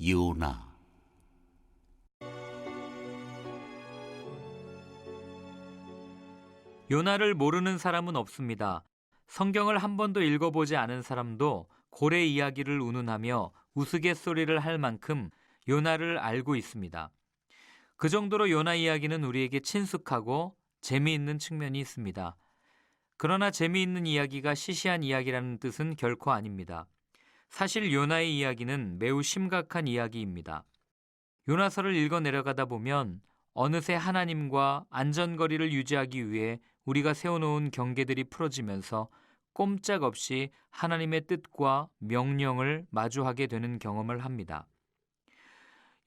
요나. 요나를 모르는 사람은 없습니다. 성경을 한 번도 읽어보지 않은 사람도 고래 이야기를 운운하며 우스갯소리를 할 만큼 요나를 알고 있습니다. 그 정도로 요나 이야기는 우리에게 친숙하고 재미있는 측면이 있습니다. 그러나 재미있는 이야기가 시시한 이야기라는 뜻은 결코 아닙니다. 사실 요나의 이야기는 매우 심각한 이야기입니다. 요나서를 읽어 내려가다 보면 어느새 하나님과 안전거리를 유지하기 위해 우리가 세워놓은 경계들이 풀어지면서 꼼짝없이 하나님의 뜻과 명령을 마주하게 되는 경험을 합니다.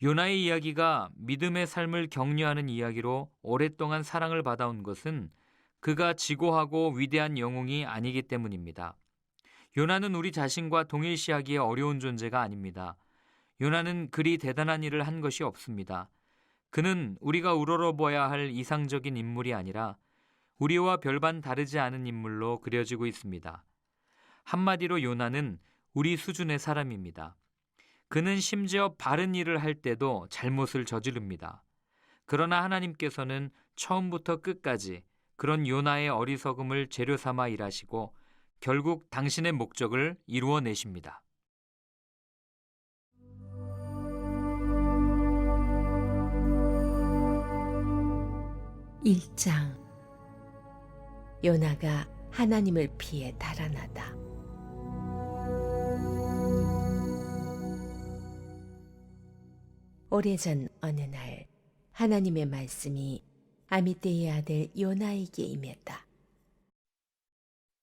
요나의 이야기가 믿음의 삶을 격려하는 이야기로 오랫동안 사랑을 받아온 것은 그가 지고하고 위대한 영웅이 아니기 때문입니다. 요나는 우리 자신과 동일시하기에 어려운 존재가 아닙니다. 요나는 그리 대단한 일을 한 것이 없습니다. 그는 우리가 우러러봐야 할 이상적인 인물이 아니라 우리와 별반 다르지 않은 인물로 그려지고 있습니다. 한마디로 요나는 우리 수준의 사람입니다. 그는 심지어 바른 일을 할 때도 잘못을 저지릅니다. 그러나 하나님께서는 처음부터 끝까지 그런 요나의 어리석음을 재료 삼아 일하시고 결국 당신의 목적을 이루어내십니다. 1장. 요나가 하나님을 피해 달아나다. 오래전 어느 날 하나님의 말씀이 아미떼의 아들 요나에게 임했다.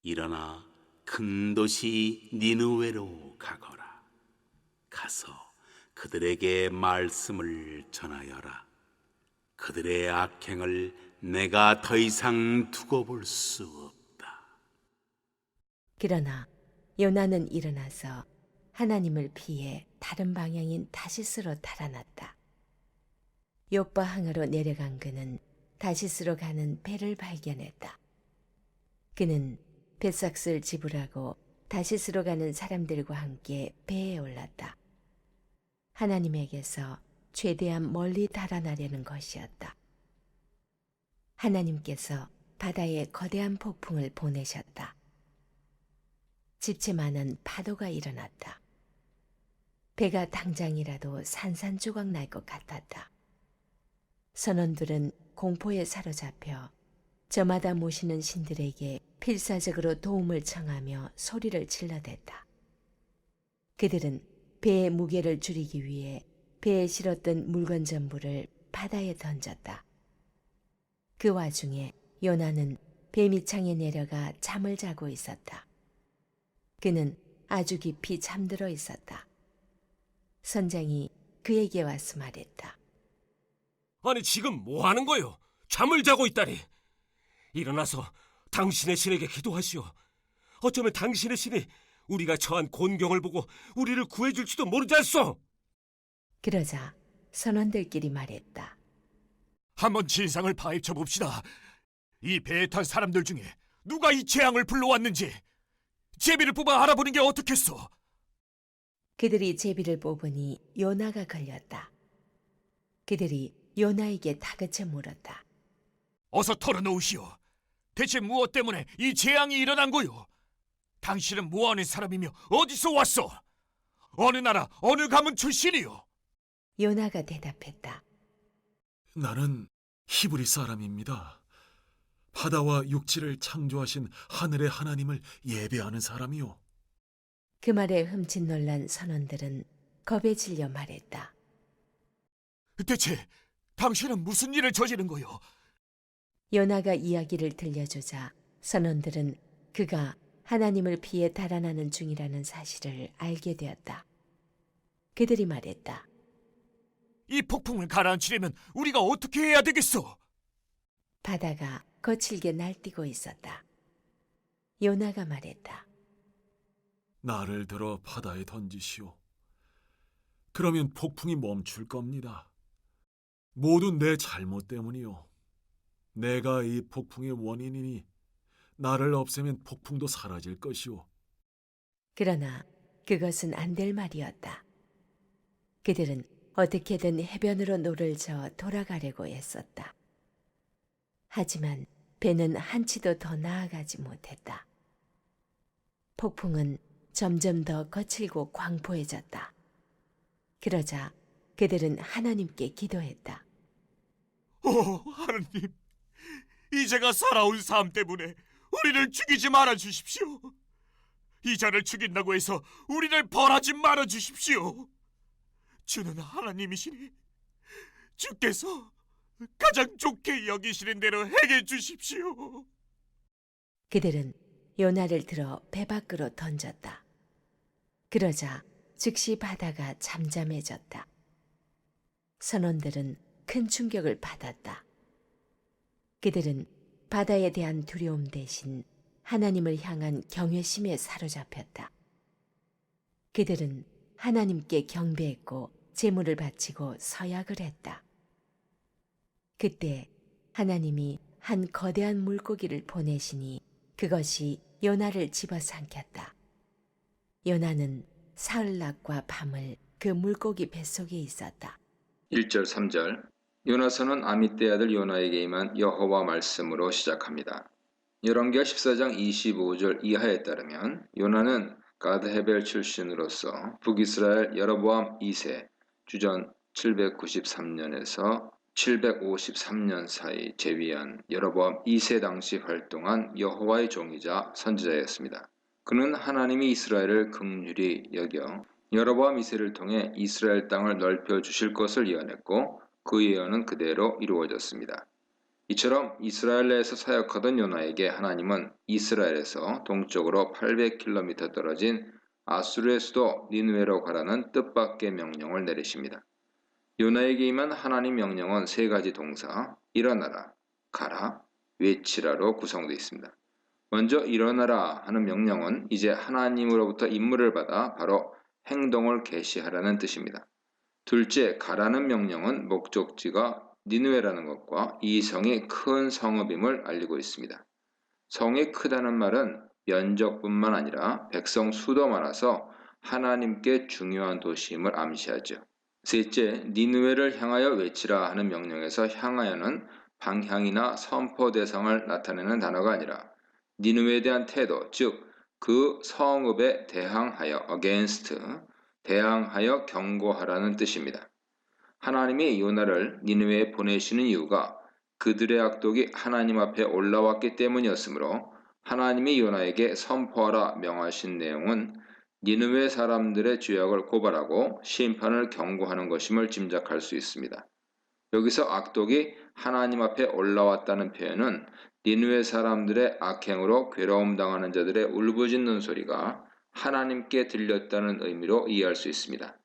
일어나 큰 도시 니느웨로 가거라. 가서 그들에게 말씀을 전하여라. 그들의 악행을 내가 더 이상 두고 볼 수 없다. 그러나 요나는 일어나서 하나님을 피해 다른 방향인 다시스로 달아났다. 요빠 항으로 내려간 그는 다시스로 가는 배를 발견했다. 그는 뱃삭스를 지불하고 다시스로 가는 사람들과 함께 배에 올랐다. 하나님에게서 최대한 멀리 달아나려는 것이었다. 하나님께서 바다에 거대한 폭풍을 보내셨다. 집채만한 파도가 일어났다. 배가 당장이라도 산산조각 날 것 같았다. 선원들은 공포에 사로잡혀 저마다 모시는 신들에게 필사적으로 도움을 청하며 소리를 질러댔다. 그들은 배의 무게를 줄이기 위해 배에 실었던 물건 전부를 바다에 던졌다. 그 와중에 요나는 배 밑창에 내려가 잠을 자고 있었다. 그는 아주 깊이 잠들어 있었다. 선장이 그에게 와서 말했다. 아니 지금 뭐 하는 거요? 잠을 자고 있다니. 일어나서 당신의 신에게 기도하시오. 어쩌면 당신의 신이 우리가 처한 곤경을 보고 우리를 구해줄지도 모르지 않소. 그러자 선원들끼리 말했다. 한번 진상을 파헤쳐 봅시다. 이 배에 탄 사람들 중에 누가 이 재앙을 불러왔는지 제비를 뽑아 알아보는 게 어떻겠소? 그들이 제비를 뽑으니 요나가 걸렸다. 그들이 요나에게 다그쳐 물었다. 어서 털어놓으시오. 대체 무엇 때문에 이 재앙이 일어난 거요? 당신은 뭐 하는 사람이며 어디서 왔소? 어느 나라 어느 가문 출신이요? 요나가 대답했다. 나는 히브리 사람입니다. 바다와 육지를 창조하신 하늘의 하나님을 예배하는 사람이요. 그 말에 흠칫 놀란 선원들은 겁에 질려 말했다. 대체 당신은 무슨 일을 저지른 거요? 요나가 이야기를 들려주자 선원들은 그가 하나님을 피해 달아나는 중이라는 사실을 알게 되었다. 그들이 말했다. 이 폭풍을 가라앉히려면 우리가 어떻게 해야 되겠소? 바다가 거칠게 날뛰고 있었다. 요나가 말했다. 나를 들어 바다에 던지시오. 그러면 폭풍이 멈출 겁니다. 모두 내 잘못 때문이요. 내가 이 폭풍의 원인이니 나를 없애면 폭풍도 사라질 것이오. 그러나 그것은 안 될 말이었다. 그들은 어떻게든 해변으로 노를 저어 돌아가려고 애썼다. 하지만 배는 한치도 더 나아가지 못했다. 폭풍은 점점 더 거칠고 광포해졌다. 그러자 그들은 하나님께 기도했다. 하느님, 이제가 살아온 삶 때문에 우리를 죽이지 말아 주십시오. 이자를 죽인다고 해서 우리를 벌하지 말아 주십시오. 주는 하나님이시니 주께서 가장 좋게 여기시는 대로 행해 주십시오. 그들은 요나를 들어 배 밖으로 던졌다. 그러자 즉시 바다가 잠잠해졌다. 선원들은 큰 충격을 받았다. 그들은 바다에 대한 두려움 대신 하나님을 향한 경외심에 사로잡혔다. 그들은 하나님께 경배했고 제물을 바치고 서약을 했다. 그때 하나님이 한 거대한 물고기를 보내시니 그것이 요나를 집어삼켰다. 요나는 사흘낮과 밤을 그 물고기 뱃속에 있었다. 1절 3절 요나서는 아미떼 아들 요나에게 임한 여호와 말씀으로 시작합니다. 열왕기하 14장 25절 이하에 따르면 요나는 가드헤벨 출신으로서 북이스라엘 여로보암 2세 주전 793년에서 753년 사이 재위한 여로보암 2세 당시 활동한 여호와의 종이자 선지자였습니다. 그는 하나님이 이스라엘을 긍휼히 여겨 여로보암 2세를 통해 이스라엘 땅을 넓혀 주실 것을 예언했고 그 예언은 그대로 이루어졌습니다. 이처럼 이스라엘 내에서 사역하던 요나에게 하나님은 이스라엘에서 동쪽으로 800km 떨어진 아수르의 수도 니느웨로 가라는 뜻밖의 명령을 내리십니다. 요나에게 임한 하나님 명령은 세 가지 동사 일어나라, 가라, 외치라로 구성되어 있습니다. 먼저 일어나라 하는 명령은 이제 하나님으로부터 임무를 받아 바로 행동을 개시하라는 뜻입니다. 둘째, 가라는 명령은 목적지가 니느웨라는 것과 이 성이 큰 성읍임을 알리고 있습니다. 성이 크다는 말은 면적뿐만 아니라 백성 수도 많아서 하나님께 중요한 도시임을 암시하죠. 셋째, 니느웨를 향하여 외치라 하는 명령에서 향하여는 방향이나 선포 대상을 나타내는 단어가 아니라 니느웨에 대한 태도, 즉 그 성읍에 대항하여 against, 대항하여 경고하라는 뜻입니다. 하나님이 요나를 니느웨에 보내시는 이유가 그들의 악독이 하나님 앞에 올라왔기 때문이었으므로 하나님이 요나에게 선포하라 명하신 내용은 니느웨 사람들의 죄악을 고발하고 심판을 경고하는 것임을 짐작할 수 있습니다. 여기서 악독이 하나님 앞에 올라왔다는 표현은 니느웨 사람들의 악행으로 괴로움 당하는 자들의 울부짖는 소리가 하나님께 들렸다는 의미로 이해할 수 있습니다.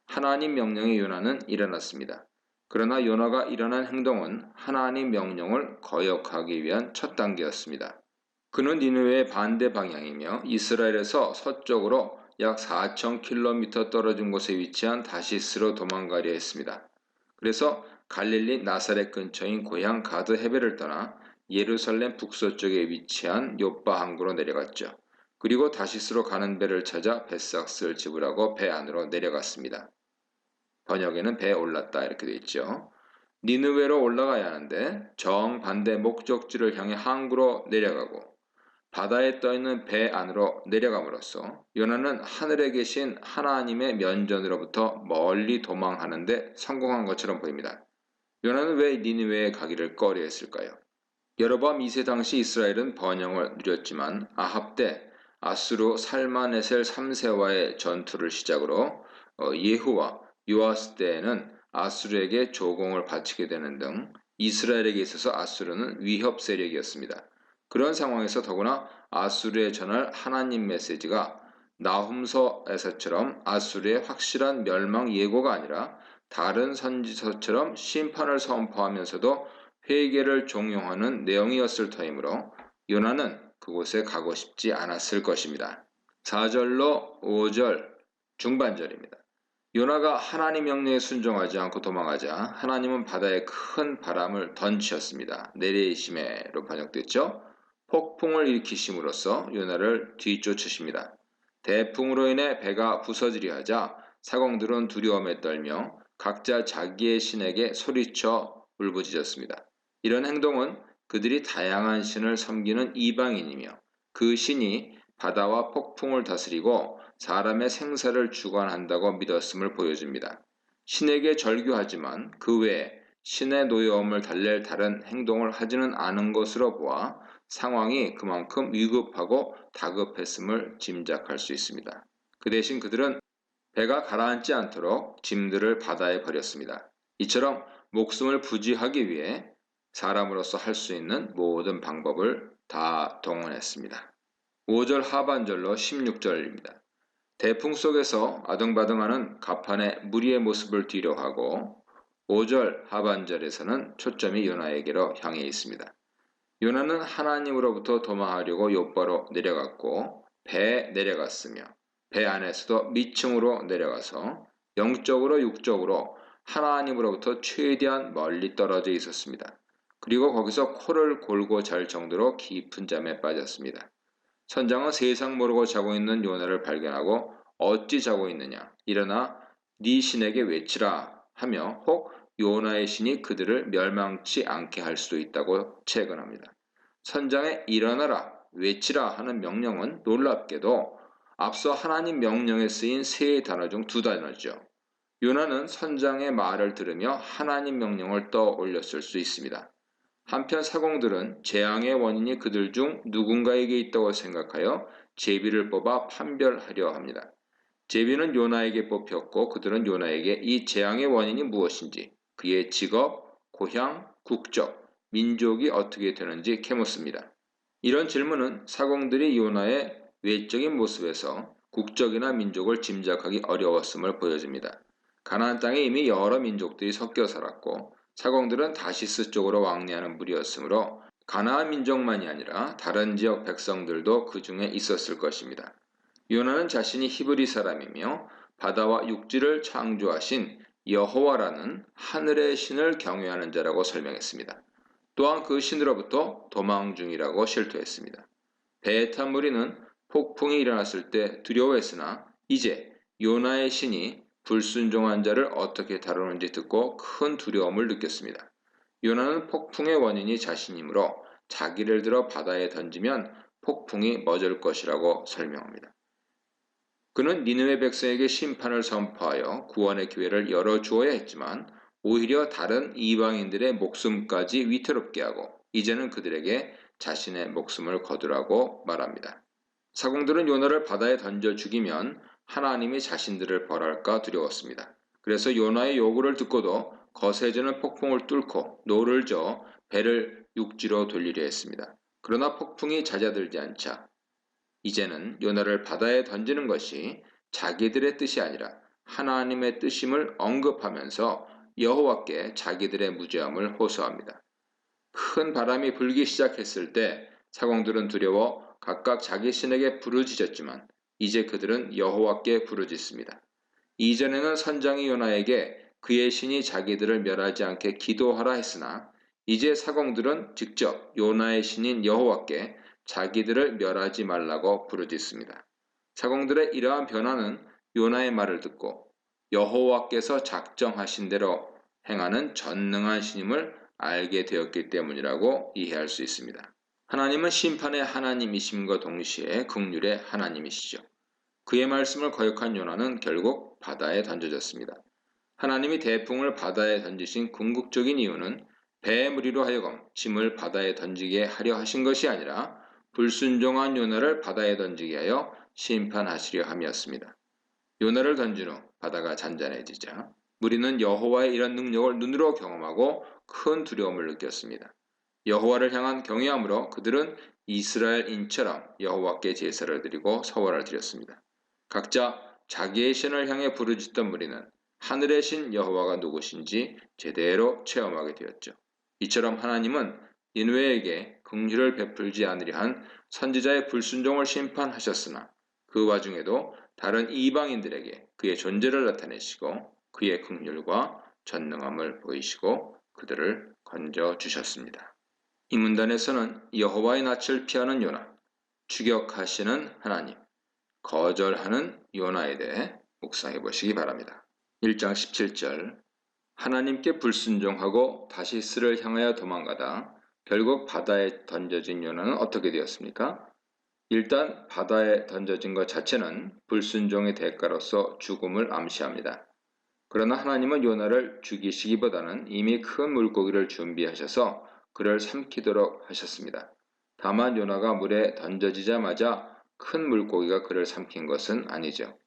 하나님 명령의 요나는 일어났습니다. 그러나 요나가 일어난 행동은 하나님 명령을 거역하기 위한 첫 단계였습니다. 그는 니느웨의 반대 방향이며 이스라엘에서 서쪽으로 약 4,000km 떨어진 곳에 위치한 다시스로 도망가려 했습니다. 그래서 갈릴리 나사렛 근처인 고향 가드헤벨을 떠나 예루살렘 북서쪽에 위치한 요빠 항구로 내려갔죠. 그리고 다시스로 가는 배를 찾아 뱃삭스를 지불하고 배 안으로 내려갔습니다. 번역에는 배에 올랐다 이렇게 되어 있죠. 니느웨로 올라가야 하는데 정반대 목적지를 향해 항구로 내려가고 바다에 떠있는 배 안으로 내려감으로써 요나는 하늘에 계신 하나님의 면전으로부터 멀리 도망하는 데 성공한 것처럼 보입니다. 요나는 왜 니느웨에 가기를 꺼려했을까요? 여로보암 2세 당시 이스라엘은 번영을 누렸지만 아합 때 아수르 살마네셀 3세와의 전투를 시작으로 예후와 요아스 때에는 아수르에게 조공을 바치게 되는 등 이스라엘에게 있어서 아수르는 위협 세력이었습니다. 그런 상황에서 더구나 아수르에 전할 하나님 메시지가 나훔서에서처럼 아수르의 확실한 멸망 예고가 아니라 다른 선지서처럼 심판을 선포하면서도 회개를 종용하는 내용이었을 터이므로 요나는 그곳에 가고 싶지 않았을 것입니다. 4절로 5절 중반절입니다. 요나가 하나님 명령에 순종하지 않고 도망하자 하나님은 바다에 큰 바람을 던지셨습니다. 내리시메로 번역됐죠. 폭풍을 일으키심으로써 요나를 뒤쫓으십니다. 대풍으로 인해 배가 부서지려 하자 사공들은 두려움에 떨며 각자 자기의 신에게 소리쳐 울부짖었습니다. 이런 행동은 그들이 다양한 신을 섬기는 이방인이며 그 신이 바다와 폭풍을 다스리고 사람의 생사를 주관한다고 믿었음을 보여줍니다. 신에게 절규하지만 그 외에 신의 노여움을 달랠 다른 행동을 하지는 않은 것으로 보아 상황이 그만큼 위급하고 다급했음을 짐작할 수 있습니다. 그 대신 그들은 배가 가라앉지 않도록 짐들을 바다에 버렸습니다. 이처럼 목숨을 부지하기 위해 사람으로서 할 수 있는 모든 방법을 다 동원했습니다. 5절 하반절로 16절입니다. 대풍 속에서 아등바등하는 갑판의 무리의 모습을 뒤로하고 5절 하반절에서는 초점이 요나에게로 향해 있습니다. 요나는 하나님으로부터 도망하려고 욥바로 내려갔고 배에 내려갔으며 배 안에서도 미층으로 내려가서 영적으로 육적으로 하나님으로부터 최대한 멀리 떨어져 있었습니다. 그리고 거기서 코를 골고 잘 정도로 깊은 잠에 빠졌습니다. 선장은 세상 모르고 자고 있는 요나를 발견하고 어찌 자고 있느냐 일어나 네 신에게 외치라 하며 혹 요나의 신이 그들을 멸망치 않게 할 수도 있다고 채근합니다. 선장의 일어나라 외치라 하는 명령은 놀랍게도 앞서 하나님 명령에 쓰인 세 단어 중 두 단어죠. 요나는 선장의 말을 들으며 하나님 명령을 떠올렸을 수 있습니다. 한편 사공들은 재앙의 원인이 그들 중 누군가에게 있다고 생각하여 제비를 뽑아 판별하려 합니다. 제비는 요나에게 뽑혔고 그들은 요나에게 이 재앙의 원인이 무엇인지, 그의 직업, 고향, 국적, 민족이 어떻게 되는지 캐묻습니다. 이런 질문은 사공들이 요나의 외적인 모습에서 국적이나 민족을 짐작하기 어려웠음을 보여줍니다. 가나안 땅에 이미 여러 민족들이 섞여 살았고 사공들은 다시스 쪽으로 왕래하는 무리였으므로 가나안 민족만이 아니라 다른 지역 백성들도 그 중에 있었을 것입니다. 요나는 자신이 히브리 사람이며 바다와 육지를 창조하신 여호와라는 하늘의 신을 경외하는 자라고 설명했습니다. 또한 그 신으로부터 도망 중이라고 실토했습니다. 배에 탄 무리는 폭풍이 일어났을 때 두려워했으나 이제 요나의 신이 불순종한 자를 어떻게 다루는지 듣고 큰 두려움을 느꼈습니다. 요나는 폭풍의 원인이 자신이므로 자기를 들어 바다에 던지면 폭풍이 멎을 것이라고 설명합니다. 그는 니느웨 백성에게 심판을 선포하여 구원의 기회를 열어주어야 했지만 오히려 다른 이방인들의 목숨까지 위태롭게 하고 이제는 그들에게 자신의 목숨을 거두라고 말합니다. 사공들은 요나를 바다에 던져 죽이면 하나님이 자신들을 벌할까 두려웠습니다. 그래서 요나의 요구를 듣고도 거세지는 폭풍을 뚫고 노를 저어 배를 육지로 돌리려 했습니다. 그러나 폭풍이 잦아들지 않자 이제는 요나를 바다에 던지는 것이 자기들의 뜻이 아니라 하나님의 뜻임을 언급하면서 여호와께 자기들의 무죄함을 호소합니다. 큰 바람이 불기 시작했을 때 사공들은 두려워 각각 자기 신에게 부르짖었지만 이제 그들은 여호와께 부르짖습니다. 이전에는 선장이 요나에게 그의 신이 자기들을 멸하지 않게 기도하라 했으나 이제 사공들은 직접 요나의 신인 여호와께 자기들을 멸하지 말라고 부르짖습니다. 사공들의 이러한 변화는 요나의 말을 듣고 여호와께서 작정하신 대로 행하는 전능한 신임을 알게 되었기 때문이라고 이해할 수 있습니다. 하나님은 심판의 하나님이심과 동시에 긍휼의 하나님이시죠. 그의 말씀을 거역한 요나는 결국 바다에 던져졌습니다. 하나님이 대풍을 바다에 던지신 궁극적인 이유는 배의 무리로 하여금 짐을 바다에 던지게 하려 하신 것이 아니라 불순종한 요나를 바다에 던지게 하여 심판하시려 함이었습니다. 요나를 던진 후 바다가 잔잔해지자 무리는 여호와의 이런 능력을 눈으로 경험하고 큰 두려움을 느꼈습니다. 여호와를 향한 경외함으로 그들은 이스라엘인처럼 여호와께 제사를 드리고 서원을 드렸습니다. 각자 자기의 신을 향해 부르짖던 무리는 하늘의 신 여호와가 누구신지 제대로 체험하게 되었죠. 이처럼 하나님은 니느웨에게 긍휼을 베풀지 않으려 한 선지자의 불순종을 심판하셨으나 그 와중에도 다른 이방인들에게 그의 존재를 나타내시고 그의 긍휼과 전능함을 보이시고 그들을 건져 주셨습니다. 이 문단에서는 여호와의 낯을 피하는 요나, 추격하시는 하나님, 거절하는 요나에 대해 묵상해 보시기 바랍니다. 1장 17절 하나님께 불순종하고 다시스를 향하여 도망가다 결국 바다에 던져진 요나는 어떻게 되었습니까? 일단 바다에 던져진 것 자체는 불순종의 대가로서 죽음을 암시합니다. 그러나 하나님은 요나를 죽이시기보다는 이미 큰 물고기를 준비하셔서 그를 삼키도록 하셨습니다. 다만 요나가 물에 던져지자마자 큰 물고기가 그를 삼킨 것은 아니죠.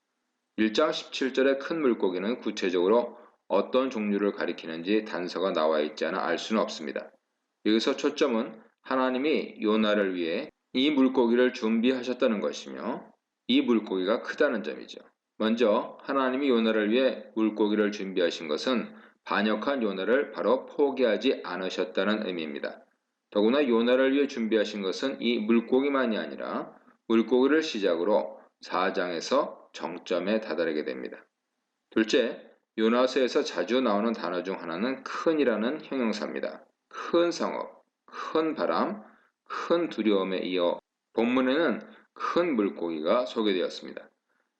1장 17절의 큰 물고기는 구체적으로 어떤 종류를 가리키는지 단서가 나와 있지 않아 알 수는 없습니다. 여기서 초점은 하나님이 요나를 위해 이 물고기를 준비하셨다는 것이며 이 물고기가 크다는 점이죠. 먼저 하나님이 요나를 위해 물고기를 준비하신 것은 반역한 요나를 바로 포기하지 않으셨다는 의미입니다. 더구나 요나를 위해 준비하신 것은 이 물고기만이 아니라 물고기를 시작으로 4장에서 정점에 다다르게 됩니다. 둘째, 요나서에서 자주 나오는 단어 중 하나는 큰이라는 형용사입니다. 큰 상업, 큰 바람, 큰 두려움에 이어 본문에는 큰 물고기가 소개되었습니다.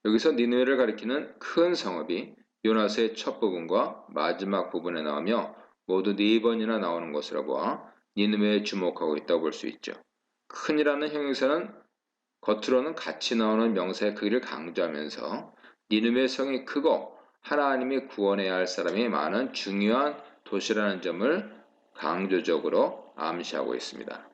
여기서 니느웨를 가리키는 큰 성읍이 요나서의 첫 부분과 마지막 부분에 나오며 모두 4번이나 나오는 것으로 보아 니느웨에 주목하고 있다고 볼 수 있죠. 큰이라는 형용사는 겉으로는 같이 나오는 명사의 크기를 강조하면서 니느웨 성이 크고 하나님이 구원해야 할 사람이 많은 중요한 도시라는 점을 강조적으로 암시하고 있습니다.